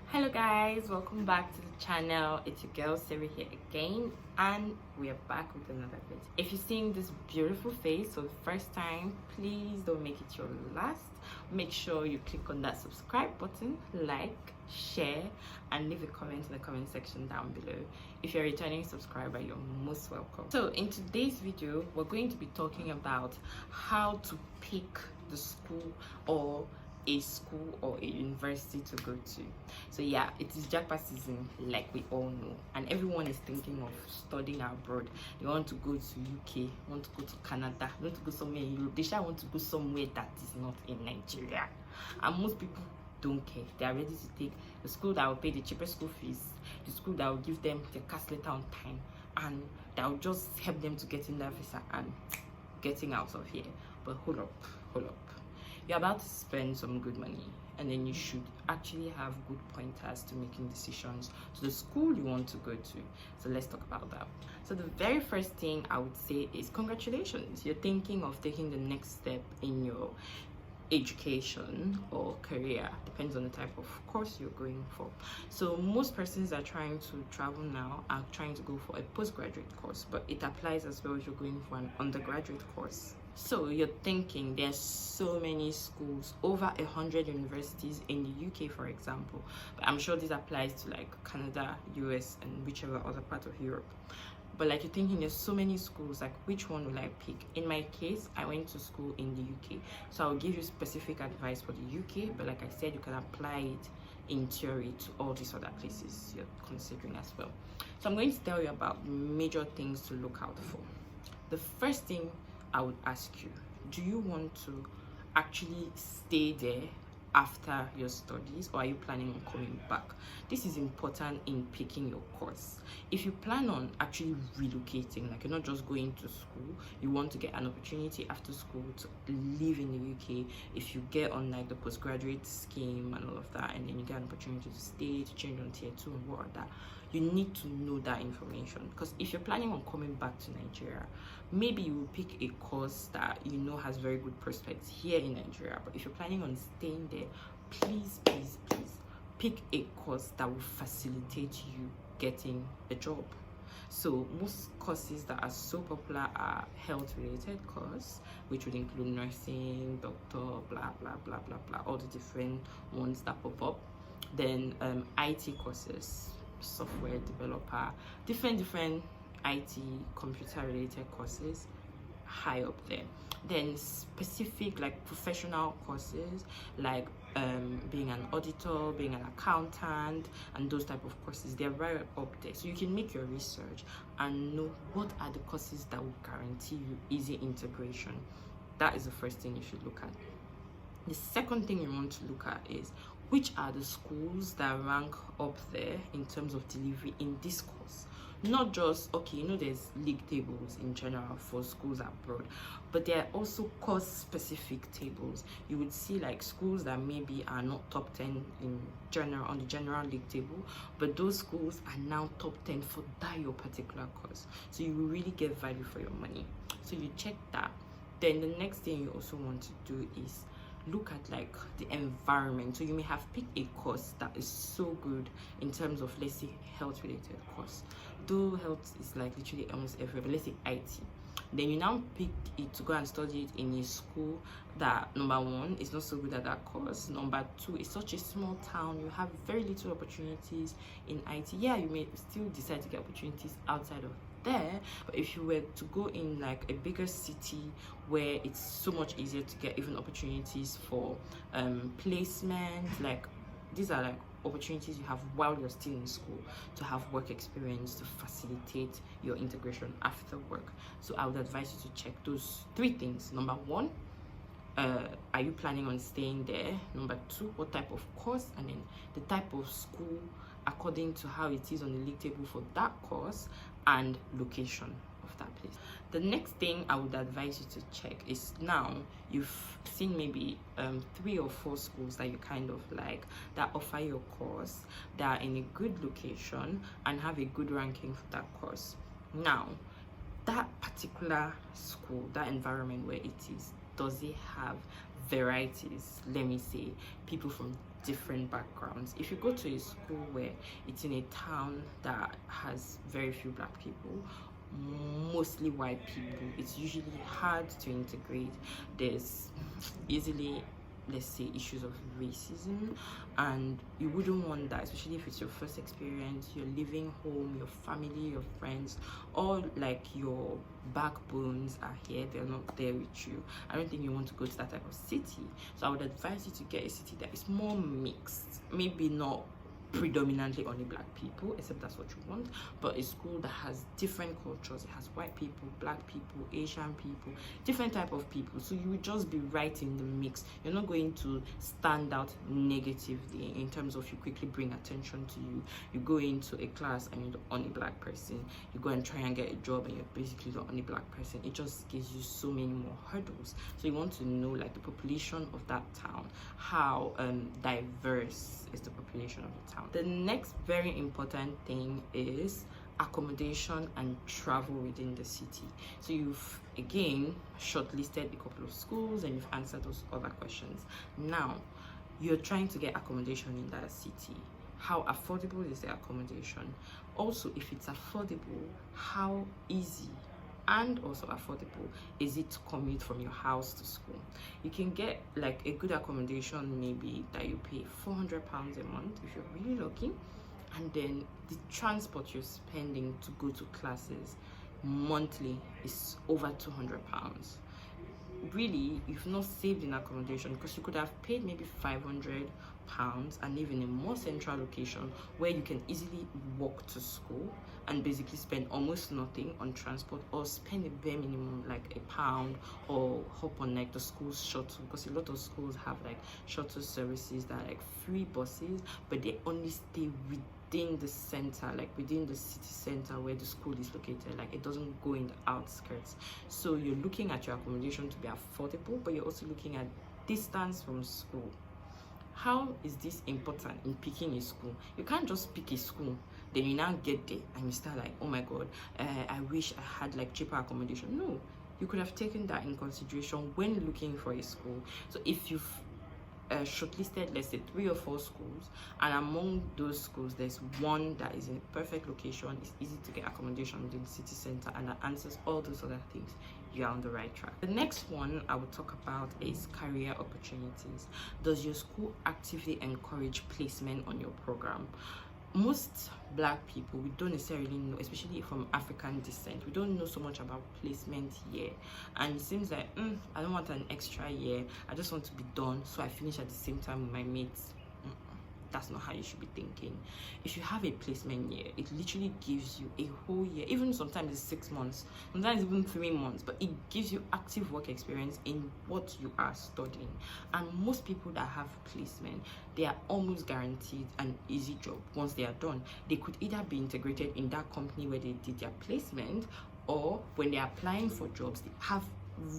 Hello guys, welcome back to the channel. It's your girl Siri here again, and we are back with another video. If you're seeing this beautiful face for the first time, please don't make it your last. Make sure you click on that subscribe button, like, share, and leave a comment in the comment section down below. If you're a returning subscriber, you're most welcome. So in today's video, we're going to be talking about how to pick the school or a school or a university to go to. So yeah, it is jackpot season, like we all know, and everyone is thinking of studying abroad. They want to go to UK, want to go to Canada, want to go somewhere in Europe. They shall want to go somewhere that is not in Nigeria, and most people don't care. They are ready to take the school that will pay the cheapest school fees, the school that will give them the cash letter on time, and that will just help them to get in their visa and getting out of here. But hold up. You're about to spend some good money, and then you should actually have good pointers to making decisions to the school you want to go to. So let's talk about that. So the very first thing I would say is congratulations. You're thinking of taking the next step in your education or career, depends on the type of course you're going for. So most persons are trying to travel now are trying to go for a postgraduate course, but it applies as well if you're going for an undergraduate course. So you're thinking there's so many schools, over 100 universities in the UK, for example, but I'm sure this applies to like Canada, US, and whichever other part of Europe. But like you're thinking there's so many schools, like which one will I pick? In my case, I went to school in the UK, so I'll give you specific advice for the UK, but like I said, you can apply it in theory to all these other places you're considering as well. So I'm going to tell you about major things to look out for. The first thing I would ask you, do you want to actually stay there after your studies, or are you planning on coming back? This is important in picking your course. If you plan on actually relocating, like you're not just going to school, you want to get an opportunity after school to live in the UK, if you get on like the postgraduate scheme and all of that, and then you get an opportunity to stay, to change on tier 2 and what are that, you need to know that information. Because if you're planning on coming back to Nigeria, maybe you will pick a course that you know has very good prospects here in Nigeria, but if you're planning on staying there, please pick a course that will facilitate you getting a job. So most courses that are so popular are health related courses, which would include nursing, doctor, blah blah blah blah blah, all the different ones that pop up. Then IT courses, software developer, different IT computer related courses high up there. Then specific like professional courses like being an auditor, being an accountant, and those type of courses, they're right up there. So you can make your research and know what are the courses that will guarantee you easy integration. That is the first thing you should look at. The second thing you want to look at is which are the schools that rank up there in terms of delivery in this course. Not just, okay, you know, there's league tables in general for schools abroad, but there are also course specific tables. You would see like schools that maybe are not top 10 in general on the general league table, but those schools are now top 10 for that your particular course. So you will really get value for your money. So you check that. Then the next thing you also want to do is look at like the environment. So you may have picked a course that is so good in terms of, let's say, health related course, though health is like literally almost everywhere, but let's say IT. Then you now pick it to go and study it in a school that, number one, is not so good at that course. Number two, it's such a small town, you have very little opportunities in IT. Yeah, you may still decide to get opportunities outside of there, but if you were to go in like a bigger city where it's so much easier to get even opportunities for placement, like these are like opportunities you have while you're still in school to have work experience to facilitate your integration after work. So I would advise you to check those three things. Number one, are you planning on staying there? Number two, what type of course? And then the type of school according to how it is on the league table for that course, and location of that place. The next thing I would advise you to check is, now you've seen maybe 3 or 4 schools that you kind of like, that offer your course, that are in a good location and have a good ranking for that course. Now that particular school, that environment where it is, does it have varieties, let me say, people from different backgrounds. If you go to a school where it's in a town that has very few black people, mostly white people, it's usually hard to integrate. There's easily, let's say, issues of racism, and you wouldn't want that, especially if it's your first experience. You're leaving home, your family, your friends, all like your backbones are here, they're not there with you. I don't think you want to go to that type of city. So I would advise you to get a city that is more mixed, maybe not predominantly only black people, except that's what you want, but a school that has different cultures. It has white people, black people, Asian people, different type of people, so you will just be right in the mix. You're not going to stand out negatively in terms of you quickly bring attention to you. You go into a class and you're the only black person, you go and try and get a job and you're basically the only black person. It just gives you so many more hurdles. So you want to know like the population of that town, how diverse is the population of the town. The next very important thing is accommodation and travel within the city. So you've again shortlisted a couple of schools and you've answered those other questions. Now you're trying to get accommodation in that city. How affordable is the accommodation? Also, if it's affordable, how easy and also affordable is it to commute from your house to school? You can get like a good accommodation maybe that you pay £400 a month if you're really lucky, and then the transport you're spending to go to classes monthly is over £200. Really, you've not saved in accommodation, because you could have paid maybe £500 and live in a more central location where you can easily walk to school and basically spend almost nothing on transport, or spend a bare minimum like £1, or hop on like the school's shuttle, because a lot of schools have like shuttle services that are like free buses, but they only stay within the center, like within the city center where the school is located. Like it doesn't go in the outskirts. So you're looking at your accommodation to be affordable, but you're also looking at distance from school. How is this important in picking a school? You can't just pick a school, then you now get there and you start like, oh my god, I wish I had like cheaper accommodation. No, you could have taken that in consideration when looking for a school. So if you've shortlisted, let's say 3 or 4 schools, and among those schools there's one that is in a perfect location, it's easy to get accommodation within the city center, and that answers all those other things, you're on the right track. The next one I will talk about is career opportunities. Does your school actively encourage placement on your program? Most black people, we don't necessarily know, especially from African descent, we don't know so much about placement here, and it seems like I don't want an extra year, I just want to be done so I finish at the same time with my mates. That's not how you should be thinking. If you have a placement year, it literally gives you a whole year, even sometimes it's 6 months, sometimes even 3 months, but it gives you active work experience in what you are studying. And most people that have placement, they are almost guaranteed an easy job once they are done. They could either be integrated in that company where they did their placement, or when they're applying for jobs, they have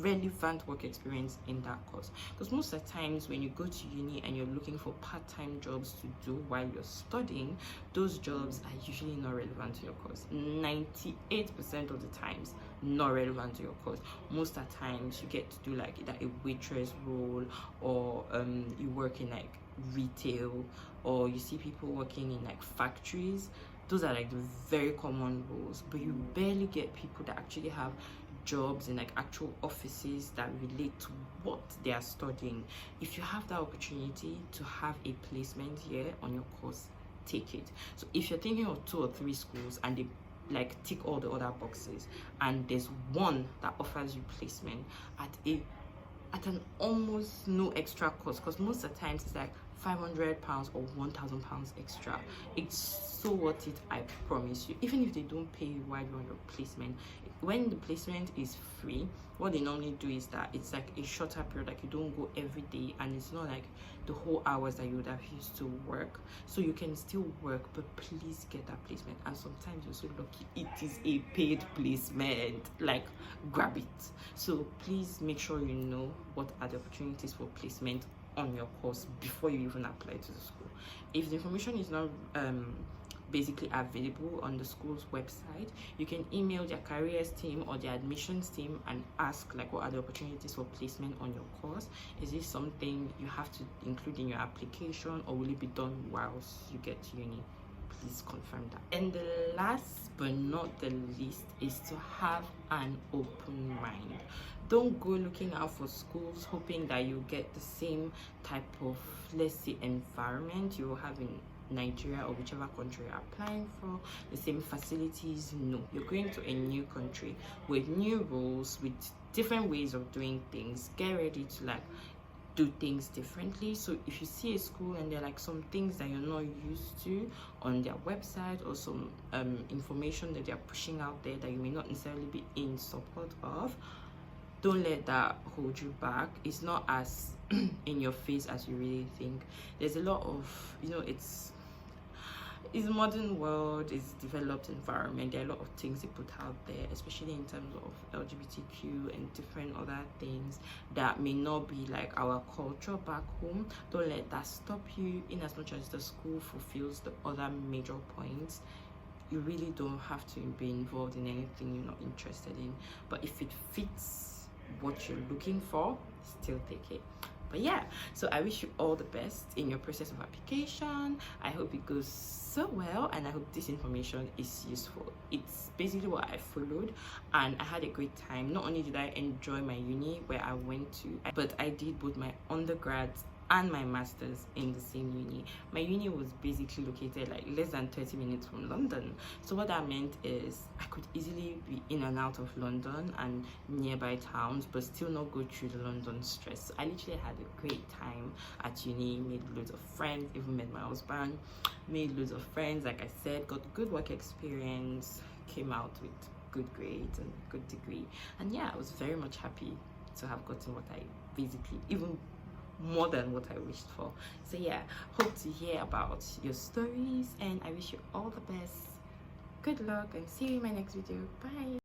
relevant work experience in that course. Because most of the times when you go to uni and you're looking for part-time jobs to do while you're studying, those jobs are usually not relevant to your course. 98% of the times not relevant to your course. Most of the times you get to do like either a waitress role, or you work in like retail, or you see people working in like factories. Those are like the very common roles, but you barely get people that actually have jobs in like actual offices that relate to what they are studying. If you have that opportunity to have a placement year on your course, take it. So if you're thinking of 2 or 3 schools and they like tick all the other boxes, and there's one that offers you placement at an almost no extra cost, because most of the times it's like £500 or £1,000 extra, it's so worth it, I promise you. Even if they don't pay you while you're on your placement, when the placement is free, what they normally do is that it's like a shorter period, like you don't go every day, and it's not like the whole hours that you would have used to work, so you can still work, but please get that placement. And sometimes you're so lucky it is a paid placement, like grab it. So please make sure you know what are the opportunities for placement on your course before you even apply to the school. If the information is not basically available on the school's website. You can email their careers team or their admissions team and ask like what are the opportunities for placement on your course. Is this something you have to include in your application, or will it be done whilst you get to uni? Please confirm that. And the last but not the least is to have an open mind. Don't go looking out for schools hoping that you get the same type of, let's say, environment you will have in Nigeria or whichever country you're applying for, the same facilities. No, you're going to a new country with new rules, with different ways of doing things. Get ready to like do things differently. So if you see a school and there are like some things that you're not used to on their website, or some information that they're pushing out there that you may not necessarily be in support of, don't let that hold you back. It's not as in your face as you really think. There's a lot of, you know, it's modern world, it's developed environment. There are a lot of things they put out there, especially in terms of LGBTQ and different other things that may not be like our culture back home. Don't let that stop you. In as much as the school fulfills the other major points, you really don't have to be involved in anything you're not interested in. But if it fits what you're looking for, still take it. But yeah, so I wish you all the best in your process of application. I hope it goes so well, and I hope this information is useful. It's basically what I followed, and I had a great time. Not only did I enjoy my uni where I went to, but I did both my undergrads and my master's in the same uni. My uni was basically located like less than 30 minutes from London. So what that meant is I could easily be in and out of London and nearby towns, but still not go through the London stress. So I literally had a great time at uni, made loads of friends, even met my husband, made loads of friends, like I said, got good work experience, came out with good grades and good degree. And yeah, I was very much happy to have gotten what I basically, even more than what I wished for. So yeah, hope to hear about your stories, and I wish you all the best. Good luck, and see you in my next video. Bye.